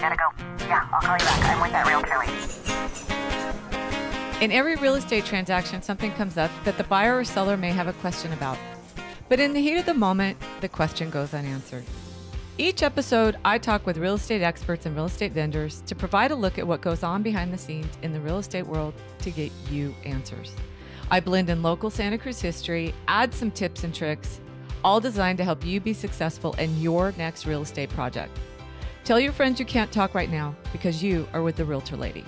Gotta go. Yeah, I'll call you back. I'm with that Realtor lady. In every real estate transaction, something comes up that the buyer or seller may have a question about. But in the heat of the moment, the question goes unanswered. Each episode, I talk with real estate experts and real estate vendors to provide a look at what goes on behind the scenes in the real estate world to get you answers. I blend in local Santa Cruz history, add some tips and tricks, all designed to help you be successful in your next real estate project. Tell your friends you can't talk right now because you are with the Realtor Lady.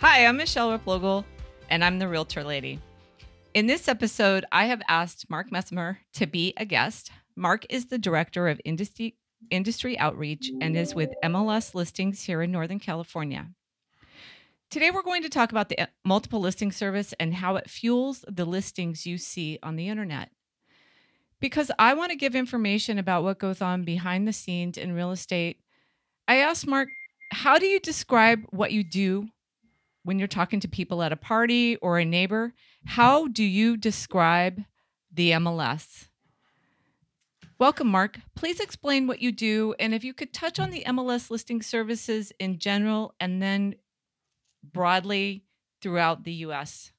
Hi, I'm Michele Replogle, and I'm the Realtor Lady. In this episode, I have asked Mark Messimer to be a guest. Mark is the Director of Industry Outreach and is with MLS Listings here in Northern California. Today, we're going to talk about the multiple listing service and how it fuels the listings you see on the internet. Because I want to give information about what goes on behind the scenes in real estate, I asked Mark, how do you describe what you do when you're talking to people at a party or a neighbor? How do you describe the MLS? Welcome, Mark. Please explain what you do, and if you could touch on the MLS listing services in general and then broadly throughout the U.S.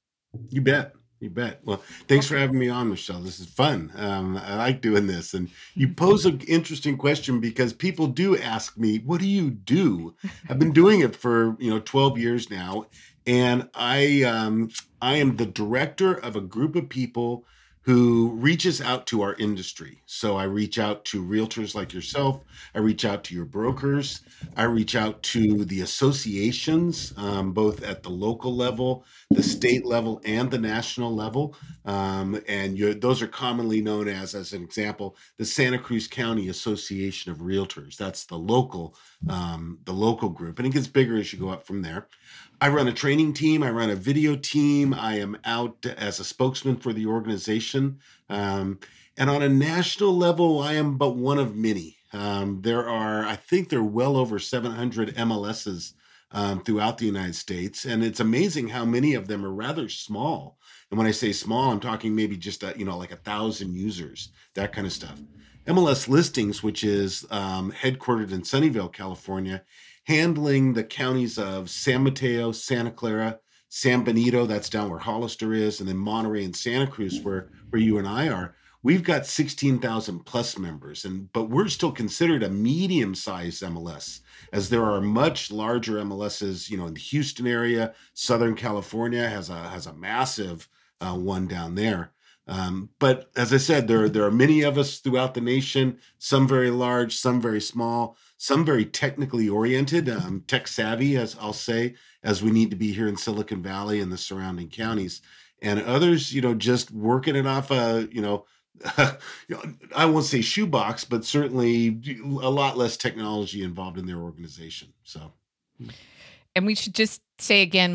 You bet. You bet. Well, thanks for having me on, Michele. This is fun. I like doing this. And you pose an interesting question because people do ask me, what do you do? I've been doing it for 12 years now. And I am the director of a group of people who reaches out to our industry. So I reach out to realtors like yourself. I reach out to your brokers. I reach out to the associations, both at the local level, the state level, and the national level. Those are commonly known as an example, the Santa Cruz County Association of Realtors. That's the local group. And it gets bigger as you go up from there. I run a training team. I run a video team. I am out as a spokesman for the organization. And on a national level, I am but one of many. I think there are well over 700 MLSs throughout the United States. And it's amazing how many of them are rather small. And when I say small, I'm talking maybe just, like 1,000 users, that kind of stuff. MLS Listings, which is headquartered in Sunnyvale, California, handling the counties of San Mateo, Santa Clara, San Benito, that's down where Hollister is, and then Monterey and Santa Cruz, where you and I are. We've got 16,000 plus members, but we're still considered a medium-sized MLS, as there are much larger MLSs, in the Houston area. Southern California has a massive one down there. But as I said, there are many of us throughout the nation, some very large, some very small, some very technically oriented, tech savvy, as I'll say, as we need to be here in Silicon Valley and the surrounding counties, and others, just working it off I won't say shoebox, but certainly a lot less technology involved in their organization. So, and we should just say again,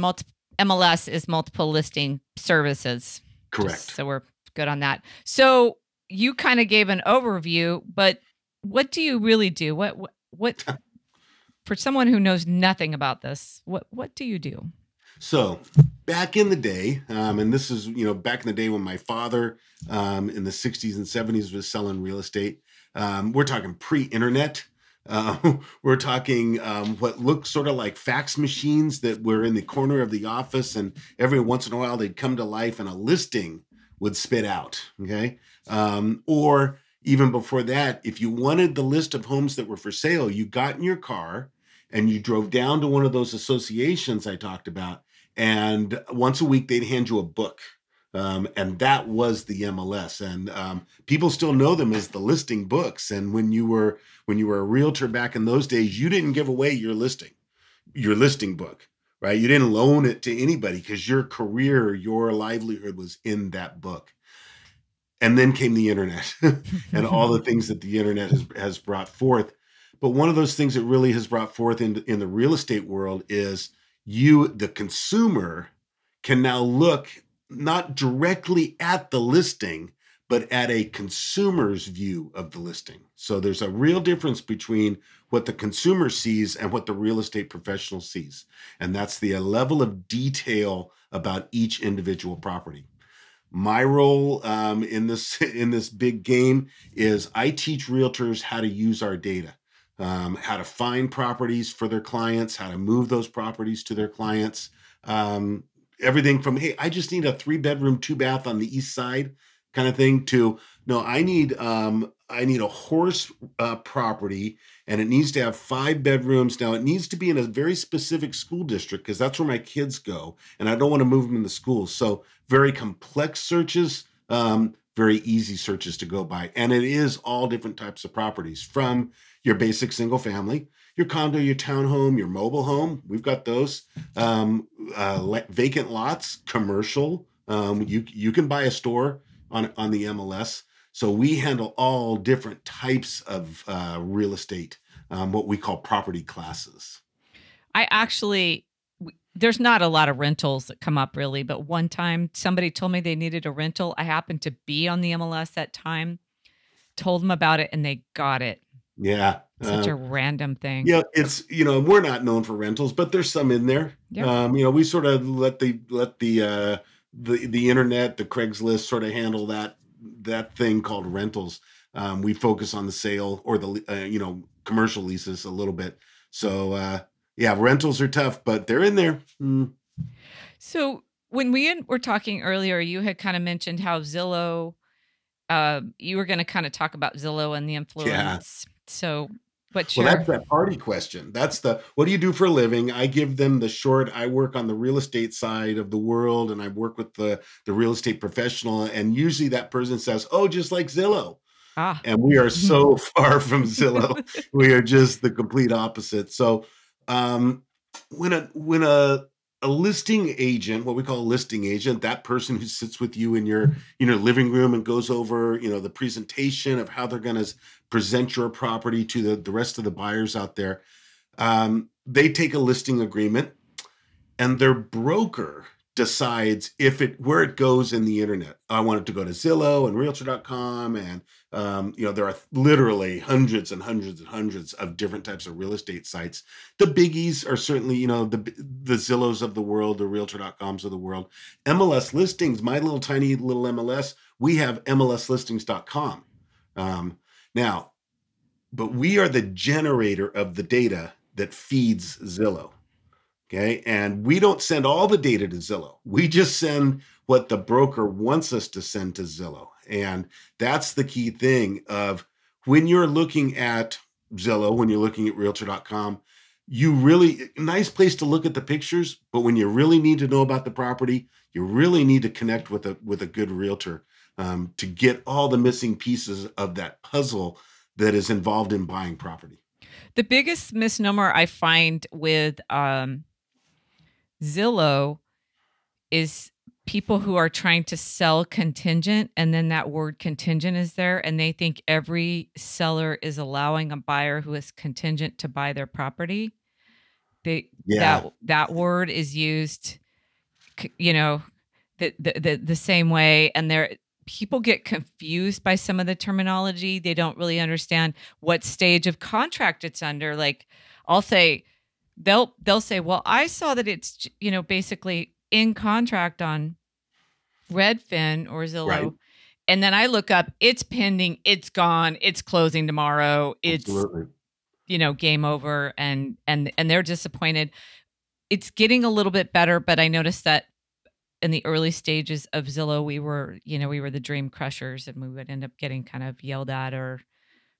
MLS is multiple listing services. Correct. So we're good on that. So you kind of gave an overview, but what do you really do? What for someone who knows nothing about this, what do you do? So back in the day, and this is, back in the day when my father in the 60s and 70s was selling real estate, we're talking pre-internet. We're talking what looked sort of like fax machines that were in the corner of the office, and every once in a while they'd come to life and a listing would spit out, okay? Or even before that, if you wanted the list of homes that were for sale, you got in your car and you drove down to one of those associations I talked about, and once a week they'd hand you a book. And that was the MLS. And people still know them as the listing books. And when you were a realtor back in those days, you didn't give away your listing book, right? You didn't loan it to anybody because your career, your livelihood was in that book. And then came the internet and all the things that the internet has brought forth. But one of those things that really has brought forth in the real estate world is the consumer, can now look not directly at the listing, but at a consumer's view of the listing. So there's a real difference between what the consumer sees and what the real estate professional sees. And that's the level of detail about each individual property. My role in this big game is I teach realtors how to use our data. how to find properties for their clients, how to move those properties to their clients. Everything from, hey, I just need a 3-bedroom, 2-bath on the east side kind of thing, to, no, I need a horse property, and it needs to have 5 bedrooms. Now, it needs to be in a very specific school district because that's where my kids go, and I don't want to move them in the schools. So very complex searches, very easy searches to go by. And it is all different types of properties, from your basic single family, your condo, your townhome, your mobile home. We've got those. Vacant lots, commercial. You can buy a store on the MLS. So we handle all different types of real estate, what we call property classes. There's not a lot of rentals that come up really, but one time somebody told me they needed a rental. I happened to be on the MLS that time, told them about it, and they got it. Yeah. Such a random thing. Yeah, it's, we're not known for rentals, but there's some in there. Yeah. We sort of let the internet, the Craigslist, sort of handle that thing called rentals. We focus on the sale or the commercial leases a little bit. So yeah, rentals are tough, but they're in there. So when we were talking earlier, you had kind of mentioned how Zillow, you were going to kind of talk about Zillow and the influence. Yeah. So that's that party question. That's what do you do for a living? I give them the short. I work on the real estate side of the world, and I work with the real estate professional. And usually that person says, oh, just like Zillow. And we are so far from Zillow. We are just the complete opposite. So when a listing agent, what we call a listing agent, that person who sits with you in your living room and goes over the presentation of how they're going to present your property to the rest of the buyers out there, they take a listing agreement, and their broker decides where it goes in the internet. I want it to go to Zillow and Realtor.com, and there are literally hundreds and hundreds and hundreds of different types of real estate sites. The biggies are certainly the Zillows of the world, the Realtor.coms of the world. MLS listings, my little tiny little MLS, we have MLSlistings.com. Now, but we are the generator of the data that feeds Zillow. Okay. And we don't send all the data to Zillow. We just send what the broker wants us to send to Zillow. And that's the key thing of when you're looking at Zillow, when you're looking at Realtor.com, nice place to look at the pictures, but when you really need to know about the property, you really need to connect with a good realtor to get all the missing pieces of that puzzle that is involved in buying property. The biggest misnomer I find with Zillow is people who are trying to sell contingent, and then that word contingent is there, and they think every seller is allowing a buyer who is contingent to buy their property. That word is used, the same way, and people get confused by some of the terminology. They don't really understand what stage of contract it's under. Like I'll say, they'll say, well, I saw that it's, basically in contract on Redfin or Zillow. Right. And then I look up, it's pending, it's gone, it's closing tomorrow. It's, absolutely. Game over, and they're disappointed. It's getting a little bit better, but I noticed that in the early stages of Zillow, we were the dream crushers, and we would end up getting kind of yelled at, or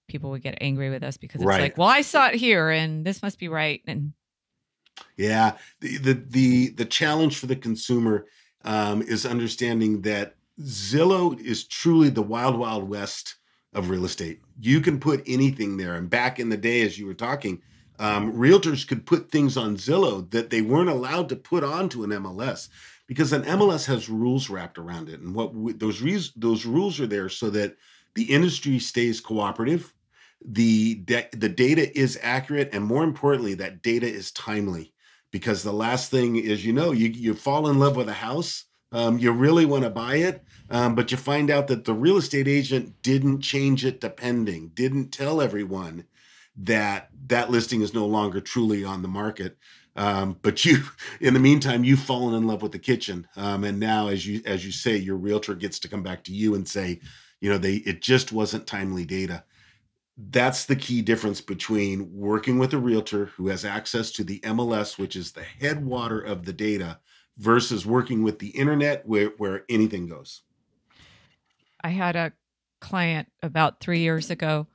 people would get angry with us because it's like, well, I saw it here and this must be right. And yeah, the challenge for the consumer is understanding that Zillow is truly the wild, wild west of real estate. You can put anything there. And back in the day, as you were talking, realtors could put things on Zillow that they weren't allowed to put onto an MLS, because an MLS has rules wrapped around it. And those rules are there so that the industry stays cooperative, the data is accurate, and more importantly, that data is timely. Because the last thing is, you fall in love with a house, you really want to buy it, but you find out that the real estate agent didn't change it to pending, didn't tell everyone that listing is no longer truly on the market. But in the meantime, you've fallen in love with the kitchen. And now, as you say, your realtor gets to come back to you and say, it just wasn't timely data. That's the key difference between working with a realtor who has access to the MLS, which is the headwater of the data, versus working with the internet where anything goes. I had a client about 3 years ago.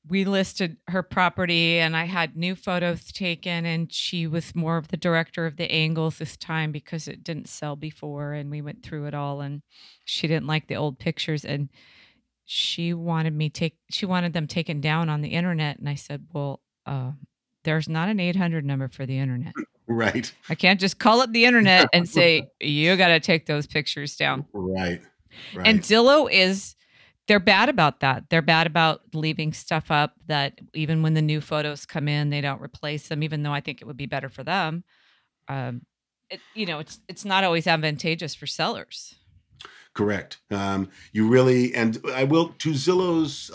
We listed her property and I had new photos taken, and she was more of the director of the angles this time because it didn't sell before, and we went through it all, and she didn't like the old pictures, and she wanted them taken down on the internet. And I said, well, there's not an 800 number for the internet. Right. I can't just call up the internet and say, you got to take those pictures down. Right. And Zillow they're bad about that. They're bad about leaving stuff up that even when the new photos come in, they don't replace them, even though I think it would be better for them. It's not always advantageous for sellers. Correct. You really, and I will, to Zillow's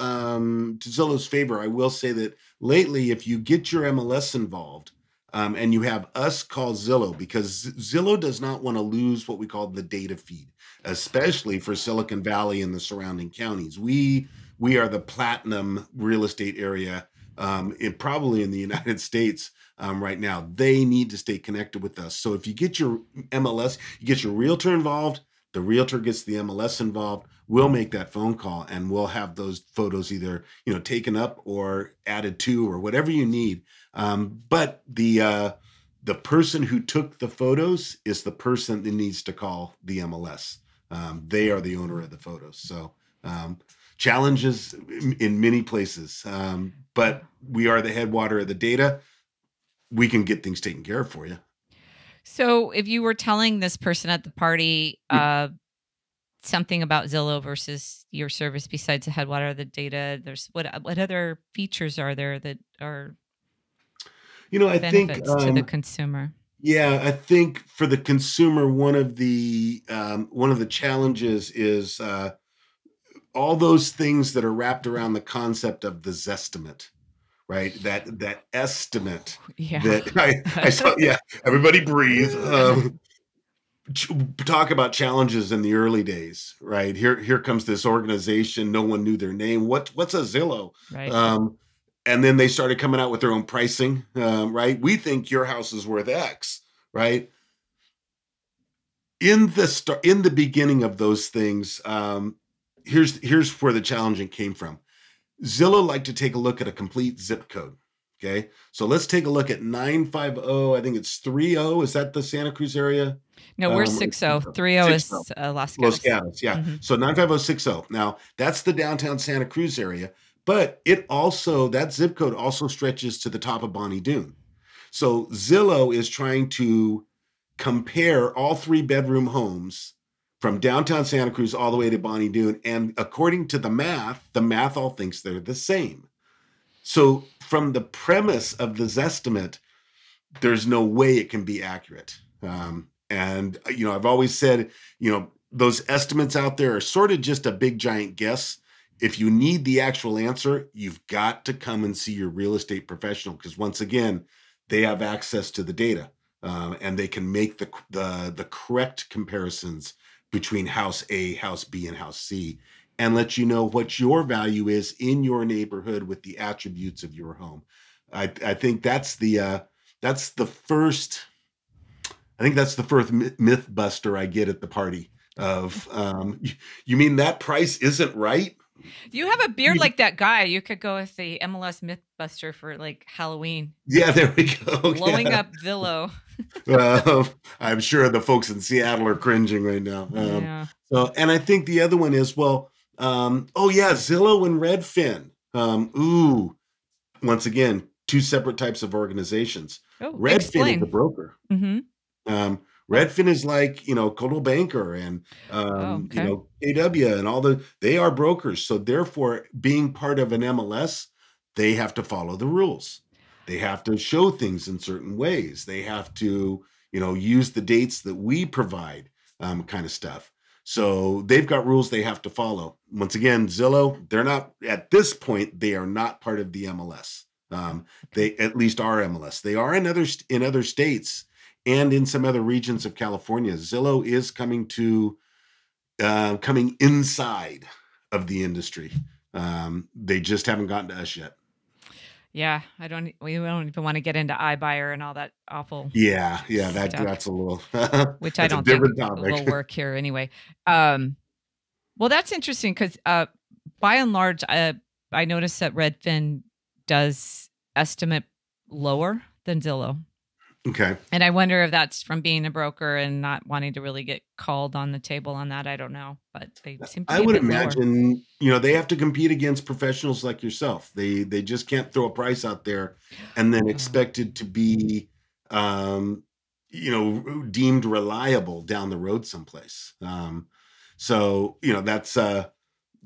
favor, I will say that lately, if you get your MLS involved, and you have us call Zillow, because Zillow does not want to lose what we call the data feed, especially for Silicon Valley and the surrounding counties. We are the platinum real estate area, probably in the United States right now. They need to stay connected with us. So if you get your MLS, you get your realtor involved, the realtor gets the MLS involved, we'll make that phone call and we'll have those photos either, taken up or added to or whatever you need. But the person who took the photos is the person that needs to call the MLS. They are the owner of the photos. So challenges in many places, but we are the headwater of the data. We can get things taken care of for you. So if you were telling this person at the party something about Zillow versus your service besides the headwater of the data, there's what other features are there that are I think to the consumer? Yeah, I think for the consumer, one of the challenges is all those things that are wrapped around the concept of the Zestimate. Right, that estimate. Yeah. That I saw. Yeah, everybody breathe. Talk about challenges in the early days. Right here comes this organization. No one knew their name. What's a Zillow? Right. And then they started coming out with their own pricing. Right, we think your house is worth X. Right. In the beginning of those things, here's where the challenging came from. Zillow liked to take a look at a complete zip code. Okay. So let's take a look at 950. I think it's 30. Is that the Santa Cruz area? No, we're 60. 30 is Los Gatos. Los Gatos. Yeah. Mm-hmm. So 95060. Now that's the downtown Santa Cruz area, but that zip code also stretches to the top of Bonnie Doon. So Zillow is trying to compare all 3-bedroom homes from downtown Santa Cruz all the way to Bonnie Doon. And according to the math all thinks they're the same. So from the premise of the Zestimate, there's no way it can be accurate. And I've always said, those estimates out there are sort of just a big giant guess. If you need the actual answer, you've got to come and see your real estate professional, because once again, they have access to the data, and they can make the correct comparisons between house A, house B, and house C, and let you know what your value is in your neighborhood with the attributes of your home. I think that's the first myth buster I get at the party of, you mean that price isn't right? You have a beard like that guy. You could go with the MLS Mythbuster for like Halloween. Yeah, there we go. Blowing up Zillow. I'm sure the folks in Seattle are cringing right now. Yeah. So, and I think the other one is, Zillow and Redfin. Once again, two separate types of organizations. Oh, Redfin is a broker. Mm-hmm. Redfin is like, Coldwell Banker and, AW and they are brokers. So therefore, being part of an MLS, they have to follow the rules. They have to show things in certain ways. They have to, use the dates that we provide, kind of stuff. So they've got rules they have to follow. Once again, Zillow, they're not, at this point, they are not part of the MLS. They at least are MLS. They are in other states and in some other regions of California. Zillow is coming inside of the industry. They just haven't gotten to us yet. Yeah, we don't even want to get into iBuyer and all that awful Yeah, stuff, that's a little which I that's a don't think different will topic. work here anyway. Well, that's interesting because by and large, I noticed that Redfin does estimate lower than Zillow. Okay. And I wonder if that's from being a broker and not wanting to really get called on the table on that. I don't know, but they seem to I be a would bit lower. imagine, they have to compete against professionals like yourself. They just can't throw a price out there and then expect it to be, deemed reliable down the road someplace. So that's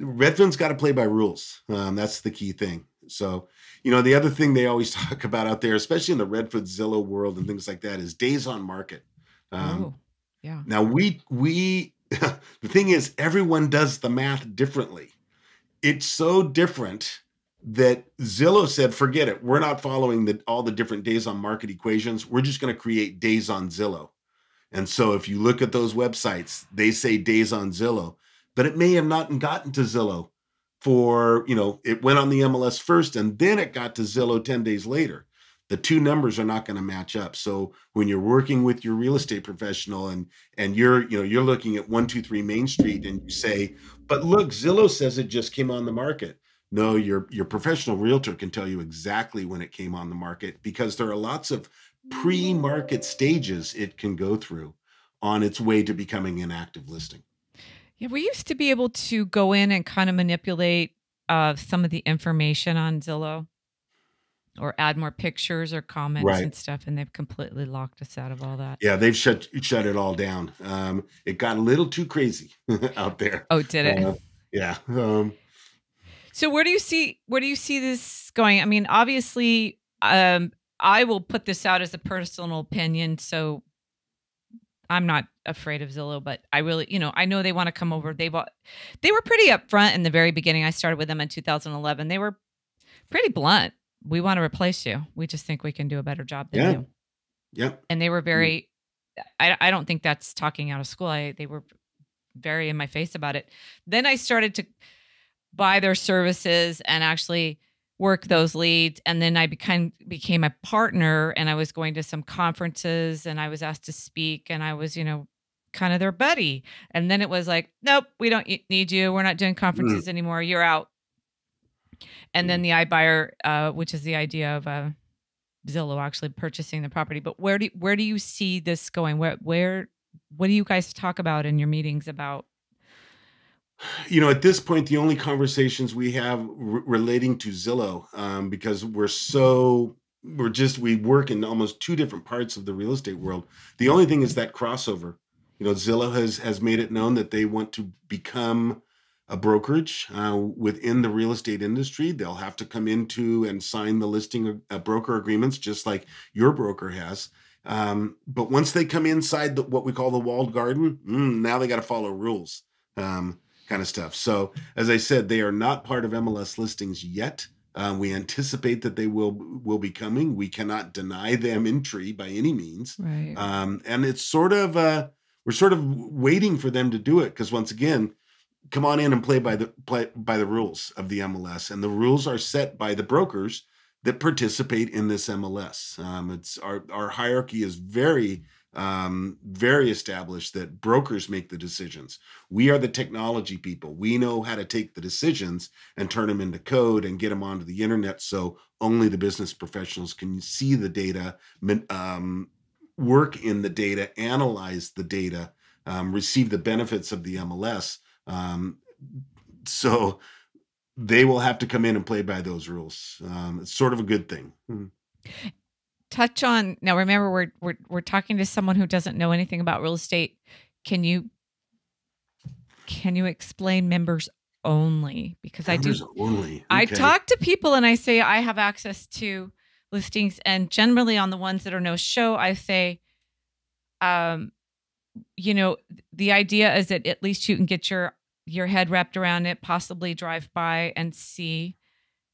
Redfin's got to play by rules. That's the key thing. So, the other thing they always talk about out there, especially in the Redfin Zillow world and things like that, is days on market. Yeah. Now we the thing is, everyone does the math differently. It's so different that Zillow said, forget it. We're not following all the different days on market equations. We're just going to create days on Zillow. And so if you look at those websites, they say days on Zillow, but it may have not gotten to Zillow for, it went on the MLS first and then it got to Zillow 10 days later. The two numbers are not going to match up. So when you're working with your real estate professional and you're looking at 123 Main Street and you say, but look, Zillow says it just came on the market. No, your professional realtor can tell you exactly when it came on the market, because there are lots of pre-market stages it can go through on its way to becoming an active listing. Yeah, we used to be able to go in and kind of manipulate some of the information on Zillow or add more pictures or comments and stuff, and they've completely locked us out of all that. Yeah, they've shut it all down. It got a little too crazy out there. Oh, did it? Yeah. So where do you see this going? I mean, obviously, I will put this out as a personal opinion, so I'm not afraid of Zillow, but I really, I know they want to come over. They were pretty upfront in the very beginning. I started with them in 2011. They were pretty blunt. We want to replace you. We just think we can do a better job than you. Yeah. And they were very, I don't think that's talking out of school. They were very in my face about it. Then I started to buy their services and actually work those leads. And then I became a partner, and I was going to some conferences and I was asked to speak, and I was, kind of their buddy. And then it was like, nope, we don't need you. We're not doing conferences anymore. You're out. And then the iBuyer, which is the idea of Zillow actually purchasing the property. But where do you see this going? What do you guys talk about in your meetings about? At this point, the only conversations we have relating to Zillow, because we work in almost two different parts of the real estate world. The only thing is that crossover. Zillow has made it known that they want to become a brokerage within the real estate industry. They'll have to come into and sign the listing broker agreements, just like your broker has. But once they come inside what we call the walled garden, now they got to follow rules, kind of stuff. So as I said, they are not part of MLS listings yet. We anticipate that they will be coming. We cannot deny them entry by any means. Right. And it's sort of we're sort of waiting for them to do it, because once again, come on in and play by the rules of the MLS, and the rules are set by the brokers that participate in this MLS. It's our hierarchy is very established, that brokers make the decisions. We are the technology people. We know how to take the decisions and turn them into code and get them onto the internet, so only the business professionals can see the data, work in the data, analyze the data, receive the benefits of the MLS. So they will have to come in and play by those rules. It's sort of a good thing. Touch on now. Remember, we're talking to someone who doesn't know anything about real estate. Can you explain members only? Because members only. Okay. I talk to people and I say I have access to listings, and generally on the ones that are no show, I say, the idea is that at least you can get your head wrapped around it, possibly drive by and see.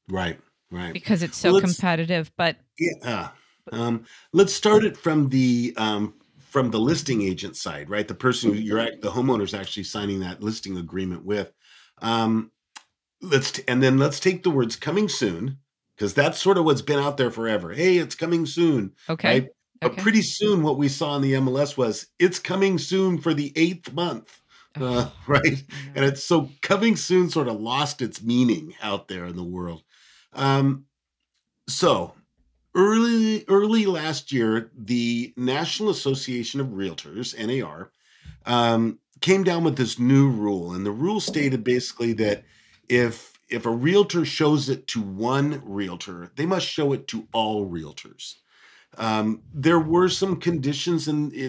Right. Because it's so competitive. But yeah, let's start it from the listing agent side, right? The person the homeowner's actually signing that listing agreement with. let's take the words coming soon, because that's sort of what's been out there forever. Hey, it's coming soon, Okay. right? But pretty soon, what we saw in the MLS was it's coming soon for the 8th month, right? And it's so coming soon sort of lost its meaning out there in the world. So early last year, the National Association of Realtors, NAR, came down with this new rule, and the rule stated basically that if a realtor shows it to one realtor, they must show it to all realtors. There were some conditions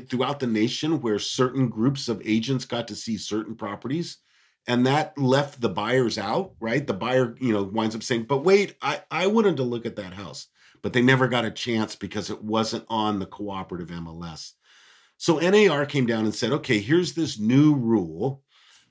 throughout the nation where certain groups of agents got to see certain properties, and that left the buyers out, right? The buyer, winds up saying, but wait, I wanted to look at that house, but they never got a chance because it wasn't on the cooperative MLS. So NAR came down and said, okay, here's this new rule.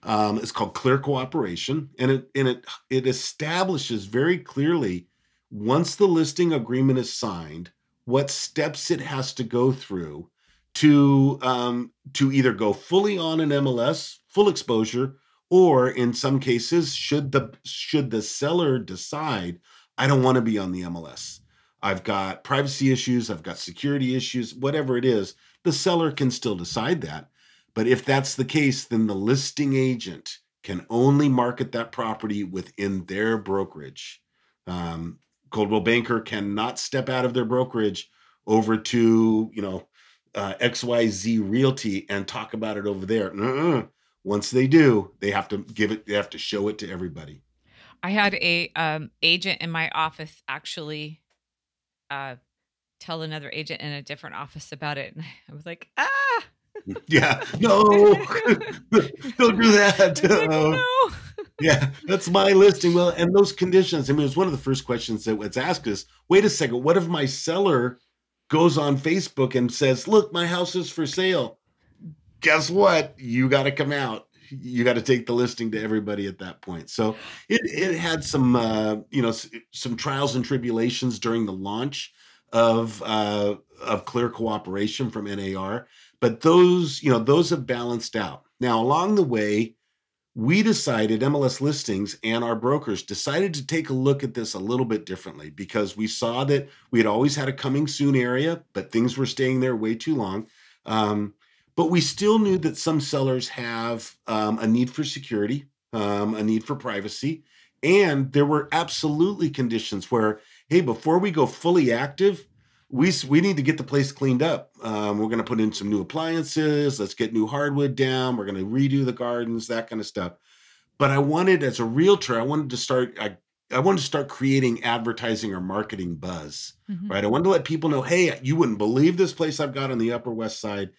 It's called clear cooperation, and it establishes very clearly, once the listing agreement is signed, what steps it has to go through to either go fully on an MLS, full exposure, or in some cases, should the seller decide, I don't want to be on the MLS, I've got privacy issues, I've got security issues, whatever it is, the seller can still decide that. But if that's the case, then the listing agent can only market that property within their brokerage. Coldwell Banker cannot step out of their brokerage over to, XYZ Realty and talk about it over there. Once they do, they have to show it to everybody. I had a agent in my office actually tell another agent in a different office about it, and I was like, yeah, no, don't do that. No. Yeah, that's my listing. Well, and those conditions, it was one of the first questions that was asked is, wait a second, what if my seller goes on Facebook and says, look, my house is for sale? Guess what? You got to come out. You got to take the listing to everybody at that point. So it had some, some trials and tribulations during the launch of clear cooperation from NAR, but those have balanced out. Now, along the way, we decided, MLS Listings and our brokers decided to take a look at this a little bit differently, because we saw that we had always had a coming soon area, but things were staying there way too long. But we still knew that some sellers have a need for security, a need for privacy. And there were absolutely conditions where, hey, before we go fully active, we need to get the place cleaned up. We're going to put in some new appliances. Let's get new hardwood down. We're going to redo the gardens, that kind of stuff. But as a realtor, I wanted to start creating advertising or marketing buzz, right? I wanted to let people know, hey, you wouldn't believe this place I've got on the Upper West Side.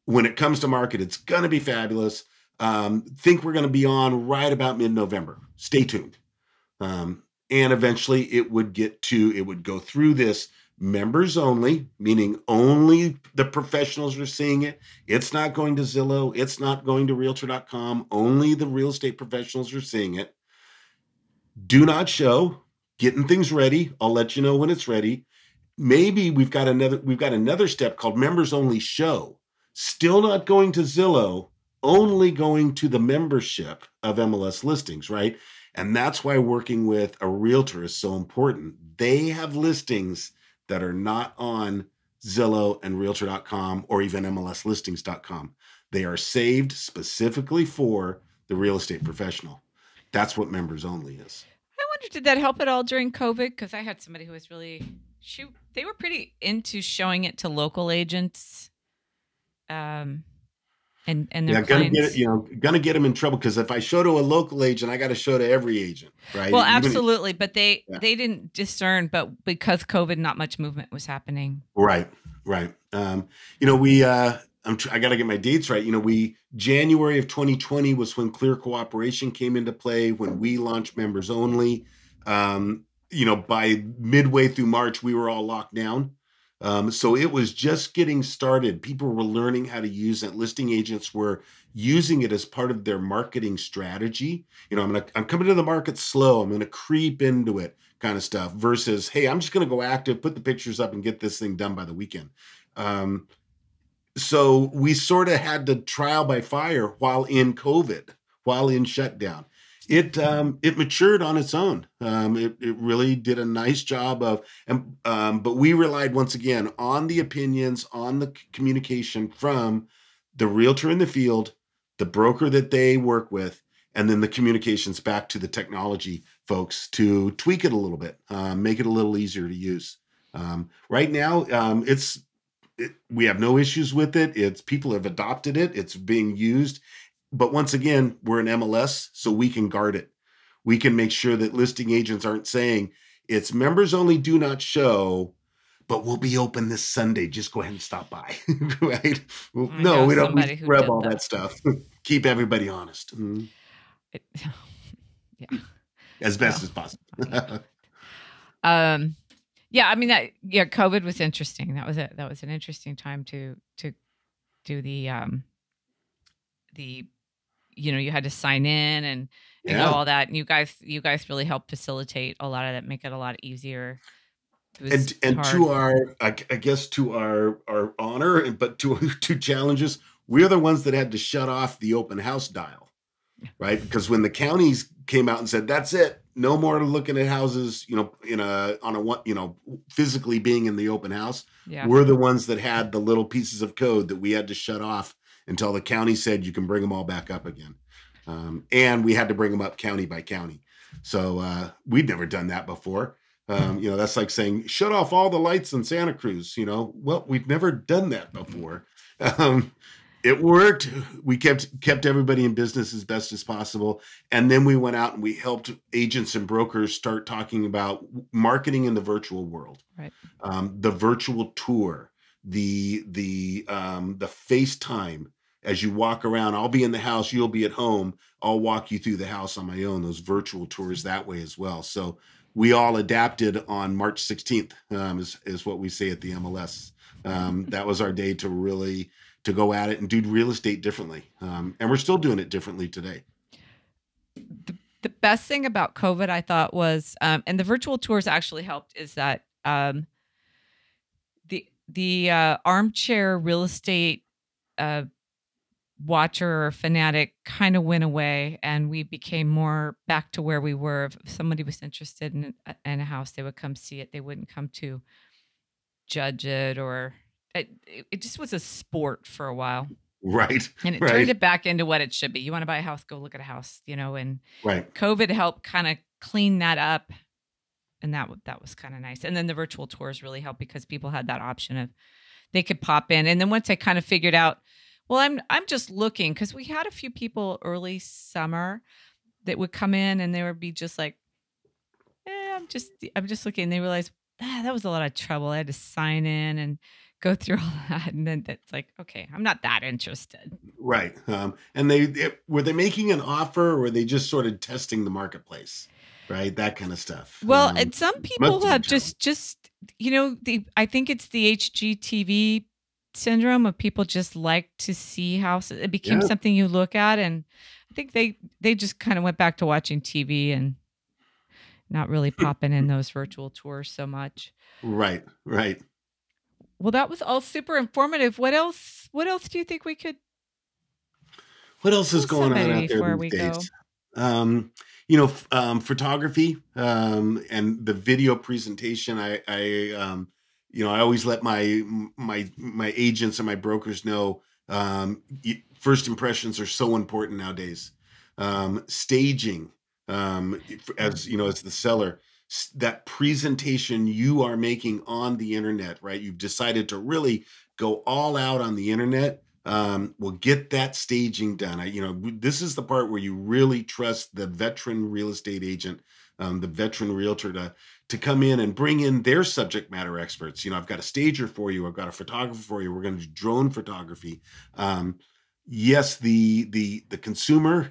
When it comes to market, it's going to be fabulous. Think we're going to be on right about mid-November. Stay tuned. And eventually it would go through this members only, meaning only the professionals are seeing it. It's not going to Zillow. It's not going to Realtor.com. Only the real estate professionals are seeing it. Do not show. Getting things ready. I'll let you know when it's ready. Maybe we've got another step called members only show. Still not going to Zillow, only going to the membership of MLS Listings, right? And that's why working with a realtor is so important. They have listings that are not on Zillow and Realtor.com or even MLSlistings.com. They are saved specifically for the real estate professional. That's what members only is. I wonder, did that help at all during COVID? Because I had somebody who was really, they were pretty into showing it to local agents. And their clients. Gonna get them in trouble, because if I show to a local agent, I got to show to every agent, right? Well, absolutely, but they didn't discern. But because COVID, not much movement was happening. Right. I got to get my dates right. January of 2020 was when clear cooperation came into play, when we launched members only. By midway through March, we were all locked down. So it was just getting started. People were learning how to use it. Listing agents were using it as part of their marketing strategy. I'm coming to the market slow. I'm going to creep into it kind of stuff, versus, hey, I'm just going to go active, put the pictures up and get this thing done by the weekend. So we sort of had to trial by fire while in COVID, while in shutdown. It matured on its own. It really did a nice job of, and but we relied once again on the opinions, on the communication from the realtor in the field, the broker that they work with, and then the communications back to the technology folks to tweak it a little bit, make it a little easier to use. Right now, we have no issues with it. People have adopted it. It's being used. But once again, we're an MLS, so we can guard it. We can make sure that listing agents aren't saying it's members only, do not show, but we'll be open this Sunday. Just go ahead and stop by. Right? Well, I no, know we don't. We somebody who scrub did all that. that stuff. Keep everybody honest. Yeah. As best as possible. Yeah, I mean COVID was interesting. That was an interesting time to do the you had to sign in and do all that, and you guys really helped facilitate a lot of that, make it a lot easier. And hard. To our, I guess, to our honor, but to challenges, we're the ones that had to shut off the open house dial, right? Because when the counties came out and said, that's it, no more looking at houses, physically being in the open house, we're the ones that had the little pieces of code that we had to shut off until the county said you can bring them all back up again. And we had to bring them up county by county. So we'd never done that before. That's like saying, shut off all the lights in Santa Cruz. Well, we've never done that before. It worked. We kept everybody in business as best as possible. And then we went out and we helped agents and brokers start talking about marketing in the virtual world, right? The virtual tour, the FaceTime. As you walk around, I'll be in the house, you'll be at home. I'll walk you through the house on my own. Those virtual tours that way as well. So we all adapted on March 16th, is what we say at the MLS. That was our day to go at it and do real estate differently. And we're still doing it differently today. The best thing about COVID, I thought, was, and the virtual tours actually helped, is that the armchair real estate watcher or fanatic kind of went away, and we became more back to where we were. If somebody was interested in a house, they would come see it. They wouldn't come to judge it, or it just was a sport for a while. Right. And it turned it back into what it should be. You want to buy a house, go look at a house, and COVID helped kind of clean that up. And that was kind of nice. And then the virtual tours really helped because people had that option of they could pop in. And then once I kind of figured out, well, I'm just looking, because we had a few people early summer that would come in and they would be just like, I'm just looking. And they realized that was a lot of trouble. I had to sign in and go through all that. And then that's like, okay, I'm not that interested. Right. And were they making an offer, or were they just sort of testing the marketplace? Right. That kind of stuff. Well, and some people have just I think it's the HGTV syndrome of people just like to see houses. It became something you look at, and I think they just kind of went back to watching TV and not really popping in those virtual tours so much. Right. Well, that was all super informative. What else do you think we could? What else is going on out there these days? Photography and the video presentation. I always let my agents and my brokers know first impressions are so important nowadays. Staging, as the seller, that presentation you are making on the internet, right? You've decided to really go all out on the internet. Well, get that staging done. This is the part where you really trust the veteran real estate agent, the veteran realtor to come in and bring in their subject matter experts. I've got a stager for you. I've got a photographer for you. We're going to do drone photography. Yes, the consumer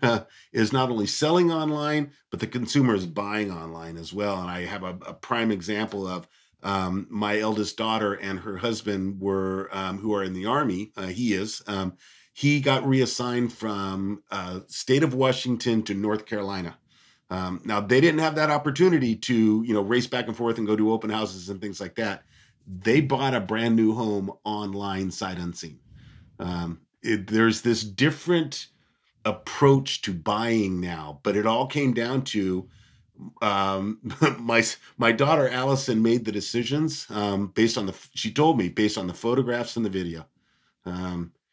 is not only selling online, but the consumer is buying online as well. And I have a prime example of my eldest daughter and her husband who are in the Army. He got reassigned from state of Washington to North Carolina. Now, they didn't have that opportunity to, race back and forth and go do open houses and things like that. They bought a brand new home online, sight unseen. There's this different approach to buying now, but it all came down to my daughter Allison made the decisions based on she told me based on the photographs and the video.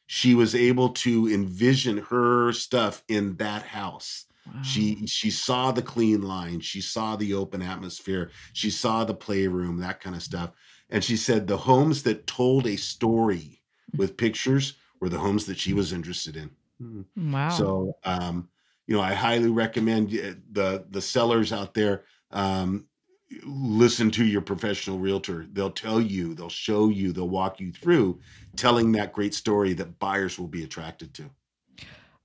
She was able to envision her stuff in that house. Wow. She saw the clean lines, she saw the open atmosphere, she saw the playroom, that kind of stuff. And she said the homes that told a story with pictures were the homes that she was interested in. Wow. So, I highly recommend the sellers out there, listen to your professional realtor. They'll tell you, they'll show you, they'll walk you through telling that great story that buyers will be attracted to.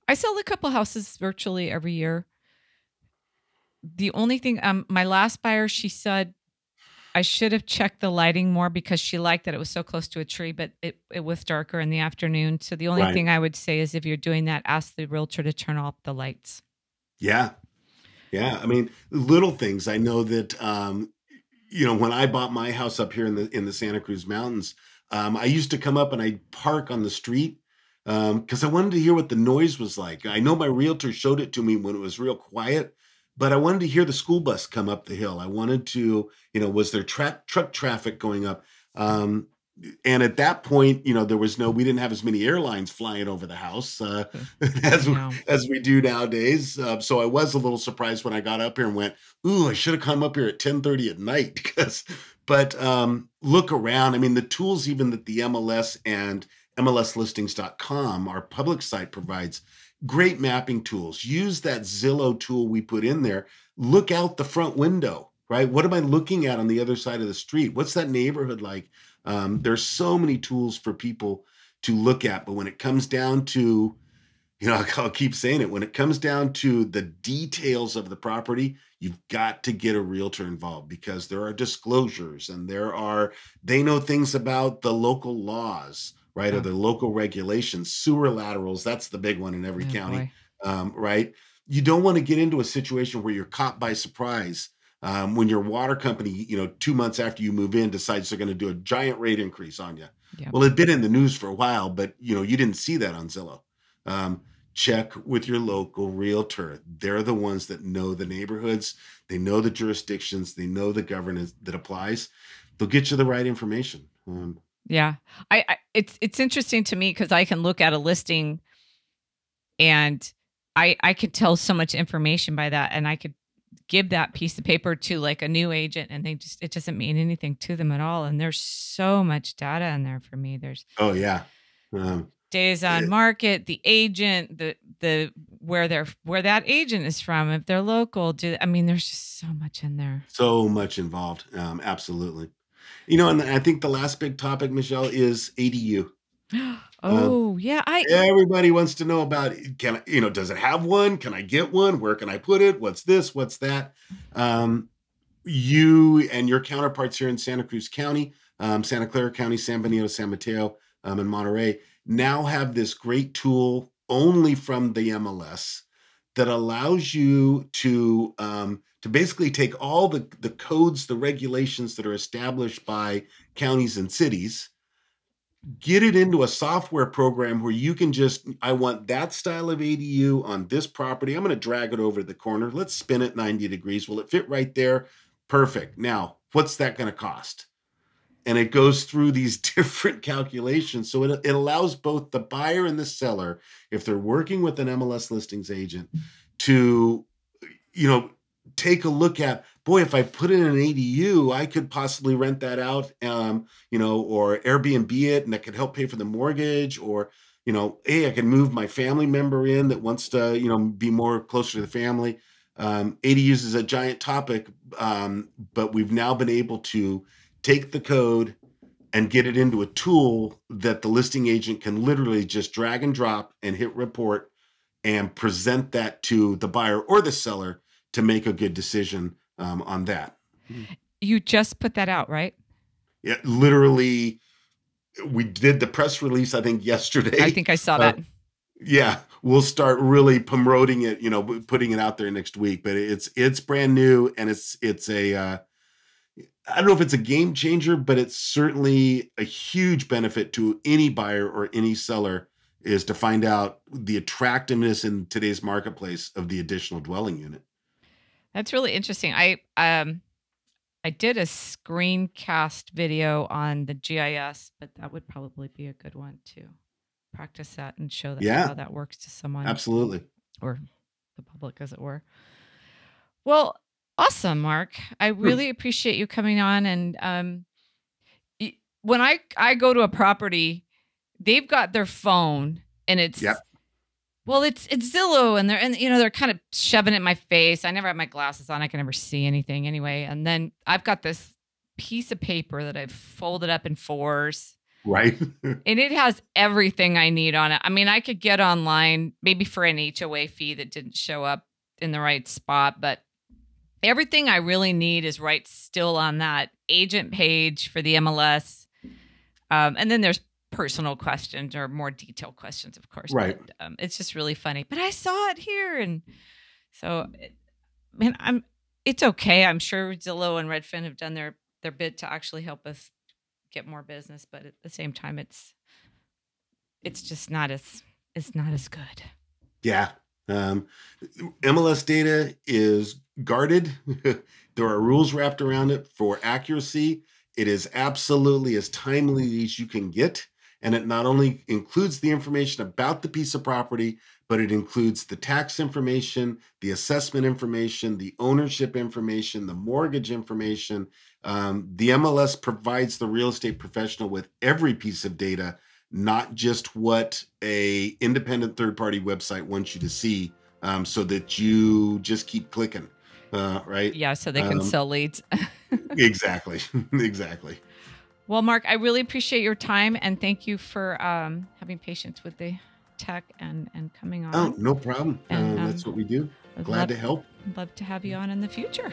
I sell a couple houses virtually every year. The only thing, my last buyer, she said I should have checked the lighting more because she liked that it was so close to a tree, but it was darker in the afternoon. So the only thing I would say is if you're doing that, ask the realtor to turn off the lights. Yeah. Yeah. I mean, little things. I know that, when I bought my house up here in the Santa Cruz Mountains, I used to come up and I'd park on the street because I wanted to hear what the noise was like. I know my realtor showed it to me when it was real quiet, but I wanted to hear the school bus come up the hill. I wanted to, was there truck traffic going up? And at that point, we didn't have as many airlines flying over the house as we do nowadays. So I was a little surprised when I got up here and went, ooh, I should have come up here at 10:30 at night but look around. I mean, the tools even that the MLS and MLSlistings.com, our public site, provides great mapping tools. Use that Zillow tool we put in there. Look out the front window, right? What am I looking at on the other side of the street? What's that neighborhood like? There's so many tools for people to look at, but when it comes down to, I'll keep saying it, when it comes down to the details of the property, you've got to get a realtor involved because there are disclosures and they know things about the local laws, right? Or the local regulations, sewer laterals. That's the big one in every county, right? You don't want to get into a situation where you're caught by surprise when your water company, 2 months after you move in, decides they're going to do a giant rate increase on you. Yeah. Well, it'd been in the news for a while, but you didn't see that on Zillow. Check with your local realtor. They're the ones that know the neighborhoods. They know the jurisdictions. They know the governance that applies. They'll get you the right information. Yeah. It's interesting to me because I can look at a listing and I could tell so much information by that. And I could give that piece of paper to like a new agent and it doesn't mean anything to them at all. And there's so much data in there for me. There's days on market, the agent, the where that agent is from, if they're local. There's just so much in there. So much involved. Absolutely. And I think the last big topic, Michelle, is ADU. Everybody wants to know about, does it have one? Can I get one? Where can I put it? What's this? What's that? You and your counterparts here in Santa Cruz County, Santa Clara County, San Benito, San Mateo, and Monterey now have this great tool only from the MLS that allows you to basically take all the codes, the regulations that are established by counties and cities, get it into a software program where you can I want that style of ADU on this property. I'm going to drag it over to the corner. Let's spin it 90 degrees. Will it fit right there? Perfect. Now, what's that going to cost? And it goes through these different calculations. So it allows both the buyer and the seller, if they're working with an MLS listings agent, to, take a look at, boy, if I put in an ADU, I could possibly rent that out, or Airbnb it, and that could help pay for the mortgage, or, hey, I can move my family member in that wants to, be more closer to the family. ADUs is a giant topic, but we've now been able to take the code and get it into a tool that the listing agent can literally just drag and drop and hit report and present that to the buyer or the seller to make a good decision on that. You just put that out, right? Yeah, literally. We did the press release, I think, yesterday. I think I saw that. Yeah, we'll start really promoting it, putting it out there next week. But it's brand new, and it's a I don't know if it's a game changer, but it's certainly a huge benefit to any buyer or any seller is to find out the attractiveness in today's marketplace of the additional dwelling unit. That's really interesting. I did a screencast video on the GIS, but that would probably be a good one to practice that and show that Yeah. how that works to someone Absolutely. or the public, as it were. Well, awesome, Mark. I really appreciate you coming on. And when I go to a property, they've got their phone, and it's Yep. well, it's Zillow, and they're kind of shoving it in my face. I never have my glasses on. I can never see anything anyway. And then I've got this piece of paper that I've folded up in fours, Right. and it has everything I need on it. I mean, I could get online maybe for an HOA fee that didn't show up in the right spot, but everything I really need is right still on that agent page for the MLS. And then there's personal questions or more detailed questions, of course. Right. But, it's just really funny. But I saw it here, and so, it's okay. I'm sure Zillow and Redfin have done their bit to actually help us get more business, but at the same time, it's just not as good. Yeah. MLS data is guarded. There are rules wrapped around it for accuracy. It is absolutely as timely as you can get. And it not only includes the information about the piece of property, but it includes the tax information, the assessment information, the ownership information, the mortgage information. The MLS provides the real estate professional with every piece of data, not just what a independent third-party website wants you to see, so that you just keep clicking, right? Yeah, so they can sell leads. Exactly. Exactly. Well, Mark, I really appreciate your time, and thank you for having patience with the tech and coming on. Oh, no problem. And, That's what we do. Glad to help. Love to have you on in the future.